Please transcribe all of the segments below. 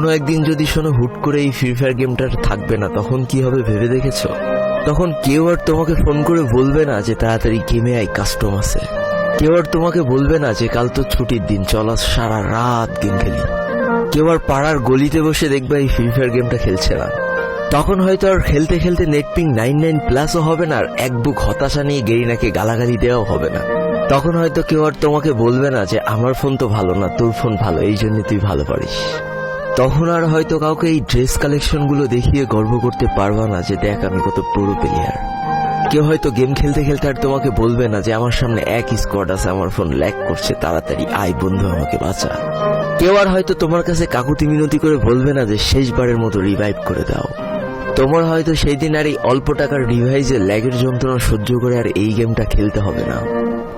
কোনো একদিন যদি শোনো হুট করে এই ফ্রি ফায়ার গেমটা থাকবে না, তখন কি হবে ভেবে দেখেছো? তখন কেউ আর তোমাকে ফোন করে বলবে না যে তাড়াতাড়ি গেমে আই, কাস্টম আছে। কেউ আর তোমাকে বলবে না যে কাল তো ছুটির দিন, চল সারা রাত গেম খেলি। কেউ আর পাড়ার গলিতে বসে দেখবে এই ফ্রি ফায়ার গেমটা খেলছে না। তখন হয়তো আর খেলতে খেলতে নেটপিং 99+ হবে না, আর এক বুক হতাশা নিয়ে গেরিনাকে গালাগালি দেওয়াও হবে না। তখন হয়তো কেউ আর তোমাকে বলবে না যে আমার ফোন তো ভালো না, তোর ফোন ভালো, এই জন্য তুই ভালো পারিস। তখন আর হয়তো কাউকে এই ড্রেস কালেকশন গুলো দেখিয়ে গর্ব করতে পারবা না যে দেখ আমি কত পুরো প্লেয়ার। কেউ হয়তো গেম খেলতে খেলতে আর তোমাকে বলবে না যে আমার সামনে এক স্কোয়াড আছে, আমার ফোন ল্যাগ করছে, তাড়াতাড়ি আয় বন্ধু আমাকে বাঁচা। কেউ আর হয়তো তোমার কাছে কাকুতি মিনতি করে বলবে না যে শেষবারের মতো রিভাইভ করে দাও। তোমার হয়তো সেই দিন আর এই অল্প টাকার ডিভাইসে ল্যাগের যন্ত্রণা সহ্য করে আর এই গেমটা খেলতে হবে না।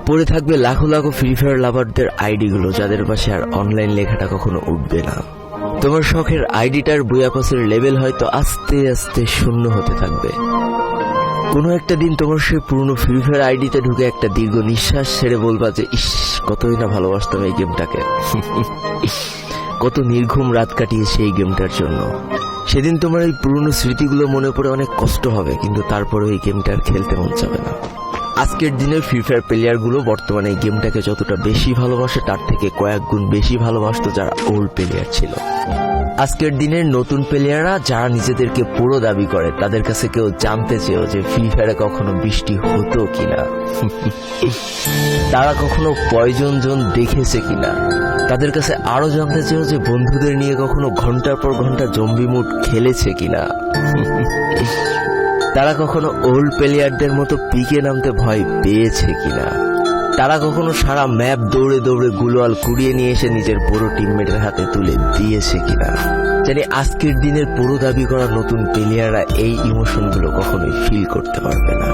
পড়ে থাকবে লাখো লাখো ফ্রি ফায়ার লাভারদের আইডি গুলো, যাদের পাশে আর অনলাইন লেখাটা কখনো উঠবে না। তোমার শখের আইডিটার বুয়াপাসের লেভেল হয়তো আস্তে আস্তে শূন্য হতে থাকবে। কোনো একটা দিন তোমার সেই পুরনো ফ্রি ফায়ার আইডিতে ঢুকে একটা দীর্ঘ নিঃশ্বাস ছেড়ে বলবা যে ইস, কতই না ভালোবাসতাম এই গেমটাকে, কত নির্ঘুম রাত কাটিয়েছে এই গেমটার জন্য। সেদিন তোমার এই পুরনো স্মৃতিগুলো মনে পড়ে অনেক কষ্ট হবে, কিন্তু তারপরে এই গেমটা আর খেলতে মন চাবে না। আজকের দিনের ফ্রি ফায়ার প্লেয়ারগুলো বর্তমানে এই গেমটাকে যতটা বেশি ভালোবাসে তার থেকে কয়েক গুণ বেশি ভালোবাসতো যারা ওল্ড প্লেয়ার ছিল। আজকের দিনের নতুন প্লেয়াররা যারা নিজেদেরকে পুরো দাবি করে, তাদের কাছে কেউ জানতে চেয়েও যে ফ্রি ফায়ারে কখনো বৃষ্টি হতো কিনা, তারা কখনো পয়জন জোন দেখেছে কিনা, তাদের কাছে আরো জানতে চেয়েও যে বন্ধুদের নিয়ে কখনো ঘন্টার পর ঘন্টা জম্বি মুড খেলেছে কিনা, তারা কখনো ওল্ড প্লেয়ারদের মতো পিকে নামতে ভয় পেয়েছে কিনা, তারা কখনো সারা ম্যাপ দৌড়ে দৌড়ে গুলোয়াল কুড়িয়ে নিয়ে এসে নিজের বড় টিমমেটের হাতে তুলে দিয়েছে কিনা। জানি আজকের দিনের পুরো দাবি করা নতুন প্লেয়াররা এই ইমোশনগুলো কখনোই ফিল করতে পারবে না।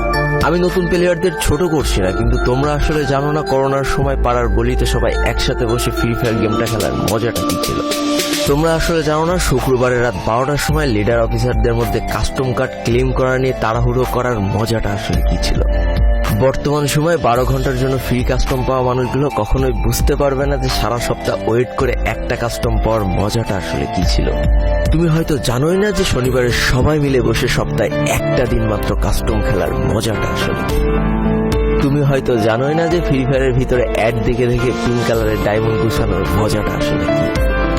আমি নতুন প্লেয়ারদের ছোট করছি না, কিন্তু তোমরা আসলে জানো না করোনার সময় পাড়ার গলিতে সবাই একসাথে বসে ফ্রি ফায়ার গেমটা খেলার মজাটা কি ছিল। তোমরা আসলে জানো না শুক্রবারের রাত 12টার সময় লিডার অফিসারদের মধ্যে কাস্টম কার্ড ক্লেম করা নিয়ে তাড়াহুড়ো করার মজাটা আসলে কি ছিল। বর্তমান সময়ে 12 ঘন্টার জন্য ফ্রি কাস্টম পাওয়া মানুষগুলো কখনোই বুঝতে পারবে না যে সারা সপ্তাহ ওয়েট করে একটা কাস্টম পাওয়ার মজাটা আসলে কি ছিল। তুমি হয়তো জানোই না যে শনিবারে সবাই মিলে বসে সপ্তাহে একটা দিন মাত্র কাস্টম খেলার মজাটা আসলে কি। তুমি হয়তো জানোই না যে ফ্রি ফায়ারের ভিতরে অ্যাড দেখে দেখে পিঙ্ক কালারের ডায়মন্ড গুছানোর মজাটা আসলে কি।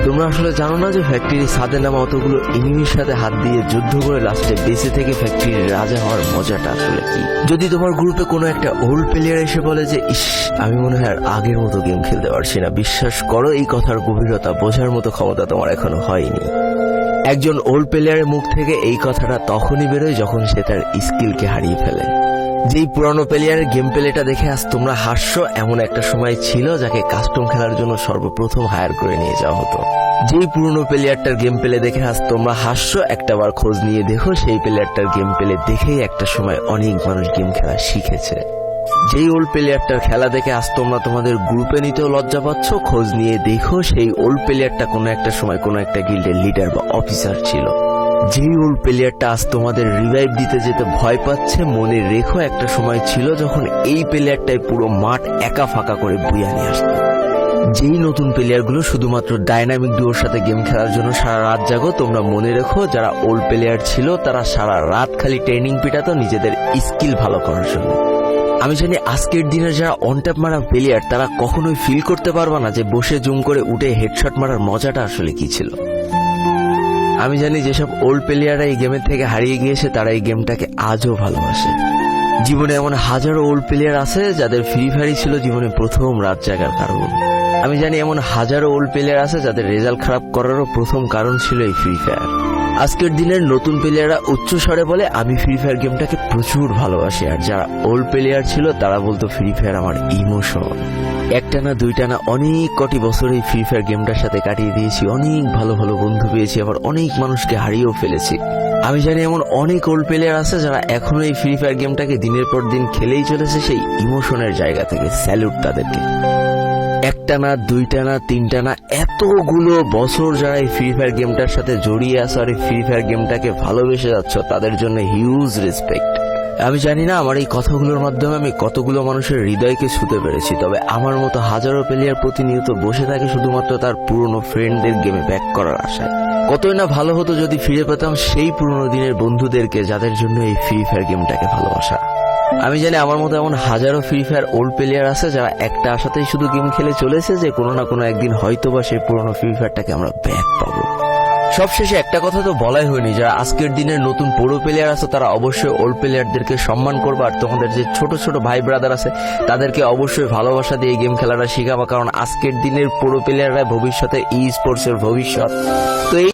তোমরা আসলে জানো না যে ফ্যাক্টরির ছাদে নামা অতগুলো এনিমির সাথে হাত দিয়ে যুদ্ধ করে লাস্টে বেঁচে থেকে ফ্যাক্টরির রাজা হওয়ার মজাটা আসলে কি। যদি তোমার গ্রুপে কোনো একটা ওল্ড প্লেয়ার এসে বলে যে ইস, আমি মনে হয় আর আগের মতো গেম খেলতে পারছি না, বিশ্বাস করো এই কথার গভীরতা বোঝার মতো ক্ষমতা তোমার এখনো হয়নি। একজন ওল্ড প্লেয়ারের মুখ থেকে এই কথাটা তখনই বেরোয় যখন সে তার স্কিলকে হারিয়ে ফেলে। যেই পুরানো প্লেয়ারের গেম প্লেটা দেখে আজ তোমরা হাসছো, এমন একটা সময় ছিল যাকে কাস্টম খেলার জন্য সর্বপ্রথম হায়ার করে নিয়ে যাওয়া হতো। যেই পুরনো প্লেয়ারটার গেম প্লে দেখে আজ তোমরা হাসছো, একটাবার খোঁজ নিয়ে দেখো সেই প্লেয়ারটার গেম প্লে দেখেই একটা সময় অনেক মানুষ গেম খেলা শিখেছে। যেই ওল্ড প্লেয়ারটার খেলা দেখে আজ তোমরা তোমাদের গ্রুপে নিতেও লজ্জা পাচ্ছ, খোঁজ নিয়ে দেখো সেই ওল্ড প্লেয়ারটা কোনো একটা সময় কোনো একটা গিল্ডের লিডার বা অফিসার ছিল। যেই ওল্ড প্লেয়ারটা আজ তোমাদের রিভাইভ দিতে যেতে ভয় পাচ্ছে, মনে রেখো একটা সময় ছিল যখন এই প্লেয়ারটাই পুরো মাঠ একা ফাঁকা করে বুয়া নিয়ে আসতো। যেই নতুন প্লেয়ারগুলো শুধুমাত্র ডাইনামিক ডুয়োর সাথে গেম খেলার জন্য সারা রাত জাগো, তোমরা মনে রেখো যারা ওল্ড প্লেয়ার ছিল তারা সারা রাত খালি ট্রেনিং পিটাতো নিজেদের স্কিল ভালো করার জন্য। আমি জানি আজকের দিনের যারা অনট্যাপ মারা প্লেয়ার তারা কখনোই ফিল করতে পারবা না যে বসে জুম করে উঠে হেডশট মারার মজাটা আসলে কি ছিল। আমি জানি যেসব ওল্ড প্লেয়াররা এই গেমের থেকে হারিয়ে গিয়েছে তারা এই গেমটাকে আজও ভালোবাসে। জীবনে এমন হাজারো ওল্ড প্লেয়ার আছে যাদের ফ্রি ফায়ারই ছিল জীবনে প্রথম রাত জাগার কারণ। আমি জানি এমন হাজারো ওল্ড প্লেয়ার আছে যাদের রেজাল্ট খারাপ করারও প্রথম কারণ ছিল এই ফ্রি ফায়ার। আজকের দিনের নতুন প্লেয়াররা উচ্চ স্বরে বলে আমি ফ্রি ফায়ার গেমটাকে প্রচুর ভালোবাসি, আর যারা ওল্ড প্লেয়ার ছিল তারা বলতো ফ্রি ফায়ার আমার ইমোশন। একটা না দুইটা না অনেক কটি বছর এই ফ্রি ফায়ার গেমটার সাথে কাটিয়ে দিয়েছি, অনেক ভালো ভালো বন্ধু পেয়েছি, আবার অনেক মানুষকে হারিয়েও ফেলেছি। আমি জানি এমন অনেক ওল্ড প্লেয়ার আছে যারা এখনো এই ফ্রি ফায়ার গেমটাকে দিনের পর দিন খেলেই চলেছে সেই ইমোশনের জায়গা থেকে। স্যালুট তাদেরকে। একটা না দুইটা না তিনটা না এতগুলো বছর যারা এই ফ্রি ফায়ার গেমটার সাথে জড়িয়ে আছে আর এই ফ্রি ফায়ার গেমটাকে ভালোবেসে যাচ্ছ, তাদের জন্য হিউজ রেসপেক্ট। আমি জানি না আমার এই কথাগুলোর মাধ্যমে আমি কতগুলো মানুষের হৃদয়কে ছুঁতে পেরেছি, তবে আমার মতো হাজারো প্লেয়ার প্রতিনিয়ত বসে থাকে শুধুমাত্র তার পুরনো ফ্রেন্ডদের গেমে ব্যাক করার আশায়। কতই না ভালো হতো যদি ফিরে পেতাম সেই পুরোনো দিনের বন্ধুদেরকে যাদের জন্য এই ফ্রি ফায়ার গেমটাকে ভালোবাসা। আমি জানি আমার মতো এমন হাজারো ফ্রি ফায়ার ওল্ড প্লেয়ার আছে যারা একটা আশাতেই শুধু গেম খেলে চলেছে যে কোনো না কোনো একদিন হয়তোবা সেই পুরোনো ফ্রি ফায়ারটাকে আমরা ব্যাক পাবো। সবশেষে একটা কথা তো বলাই হয়নি, যারা আজকের দিনের নতুন প্রো প্লেয়ার আছে তারা অবশ্যই ওল্ড প্লেয়ারদেরকে সম্মান করবে, আর তোমাদের যে ছোট ছোট ভাই ব্রাদার আছে তাদেরকে অবশ্যই ভালোবাসা দিয়ে গেম খেলাটা শিখাবা, কারণ আজকের দিনের প্রো প্লেয়াররা ভবিষ্যতে ই স্পোর্টস এর ভবিষ্যৎ। তো এই